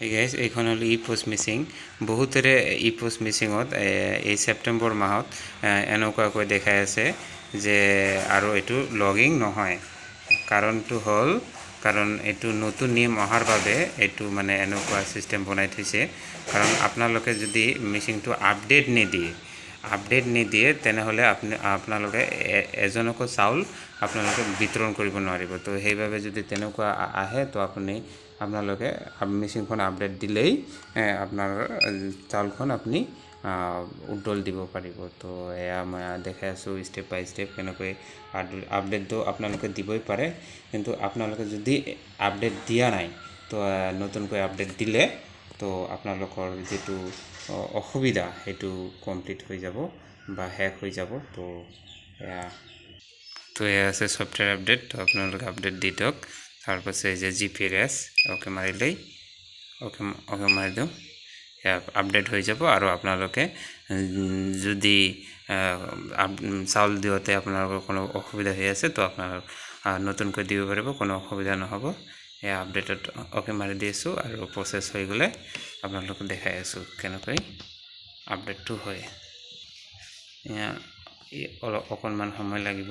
Hey guys, এইখন হ'ল epos Mising বহুতৰে epos মিচিঙত এই সেপ্টেম্বৰ মাহত এনেকুৱাকৈ দেখাই আছে যে আৰু এটো লগিং নহয় কাৰণটো হ'ল কাৰণ এটো নতুন নিয়ম অহাৰ বাবে এটো মানে এনেকুৱা সিস্টেম বনাই থৈছে কাৰণ আপোনালোকে যদি মিচিংটো আপডেট নিদিয়ে তেনেহলে আপোনালোকে এজনকো চাউল আপোনালোকে বিতৰণ কৰিব নোৱাৰিব তো সেইভাবে যদি তেনেকুৱা আহে তো আপোনালোকে মিচিংখন আপডেট দিলেই আপোনাৰ চাউলখন আপুনি উদ্দল দিব পাৰিব তো এয়া মই দেখাই আছো স্টেপ বাই স্টেপ কেনেকৈ আপডেটটো আপোনালোকে দিবই পাৰে কিন্তু আপোনালোকে যদি আপডেট দিয়া নাই তো নতুনকৈ আপডেট দিলে তো আপোনালোকৰ যেটো অসুবিধা হেতু কমপ্লিট হৈ যাব বা হ্যাক হৈ যাব তো এয়া আছে সফটওয়্যাৰ আপডেট তো আপোনালোকে আপডেট দি দিয়ক তাৰ পাছে যে জিপিএস ওকে মাৰিলেই ওকে মাৰি দিও আপডেট হৈ যাব আৰু আপোনালোকে যদি চাউল দিওতে আপোনালোকৰ কোনো অসুবিধা হৈ আছে তো আপোনালোক নতুনকৈ দিব পাৰিব কোনো অসুবিধা নহব এই আপডেটত ওকে মাৰি দিছো আৰু প্ৰসেস হৈ গলে আপোনালোকক দেখাই আছো কেনেকৈ আপডেটটো হয় অকণমান সময় লাগিব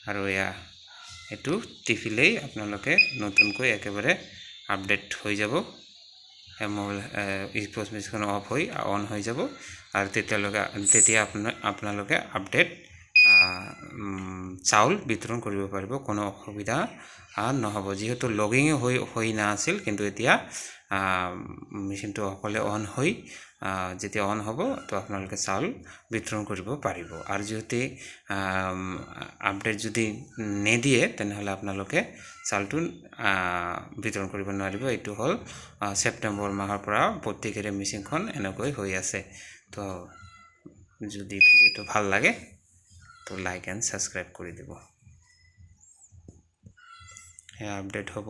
আৰু এটো টিপিলেই আপোনালোকে নতুনকৈ একেবাৰে আপডেট হৈ যাব মোবাইল epos মিচিং অফ হৈ অন হৈ যাব আৰু তেতিয়া আপোনালোকে আপডেট চাউল বিতৰণ কৰিব পাৰিব কোনো অসুবিধা নহব যেহেতু লগিং হৈ না আছিল কিন্তু এতিয়া মেচিনটো অকলে অন হৈ যেতিয়া অন হ'ব তো আপোনালোকে চাউল বিতৰণ কৰিব পাৰিব আৰু যদি আপডেট যদি নেদিয়ে তেনেহলে আপোনালোকে চাউলটো বিতৰণ কৰিব নোৱাৰিব এটো হ'ল সেপ্টেম্বৰ মাহৰ পৰা প্ৰত্যেকৰে মিচিংখন এনেকৈ হৈ আছে তো যদি ভিডিওটো ভাল লাগে তো লাইক এন্ড সাবস্ক্রাইব কৰি দিব আপডেট হ'ব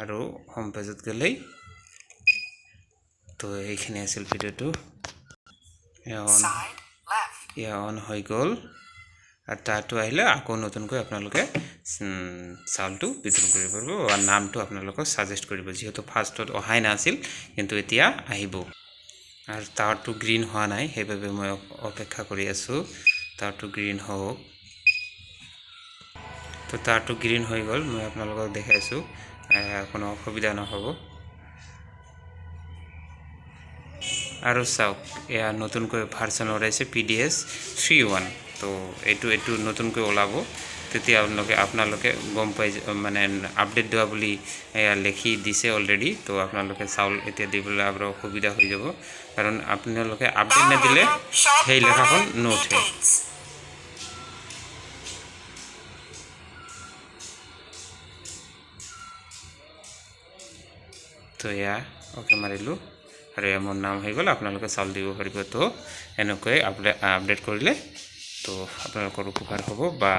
আৰু হোম পেজত গলেই তো এইখিনি আছিল ভিডিওটো অন হৈ গল আৰু তাতো আহিলে আকৌ নতুনকৈ আপোনালোকে চাউলটো বিতৰণ কৰিব পাৰিব আৰু নামটো আপোনালোকক সাজেষ্ট কৰিব যেহেতু ফাৰ্ষ্টত অহাই না আছিল কিন্তু এতিয়া আহিব আৰু তাৰটো গ্ৰীন হোৱা নাই সেইভাবে মই অপেক্ষা কৰি আছো তাৰটো গ্ৰীন হোক তো তাৰটো গ্ৰীন হৈ গল মই আপোনালোকক দেখাইছো কোনো অসুবিধা নহব আৰু চাওক এয়া নতুনকৈ ভাৰ্সন ওলাইছে PDS 3.1 তো এটো নতুনকৈ ওলাব তেতিয়া আপোনালোকে গম পাই মানে আপডেট দিয়া বুলি লেখি দিছে অলৰেডি তো আপোনালোকে চাউল এতিয়া দিবলৈ আৰু অসুবিধা হৈ যাব কাৰণ আপোনালোকে আপডেট নদিলে সেই লেখাখন নুঠে তো ওকে মাৰিলো আৰু মোৰ নাম হৈ গল আপোনালোকে চাউল দিব পাৰিব তো এনেকৈ আপডেট কৰিলে তো আপোনালোকৰ উপকাৰ হ'ব বা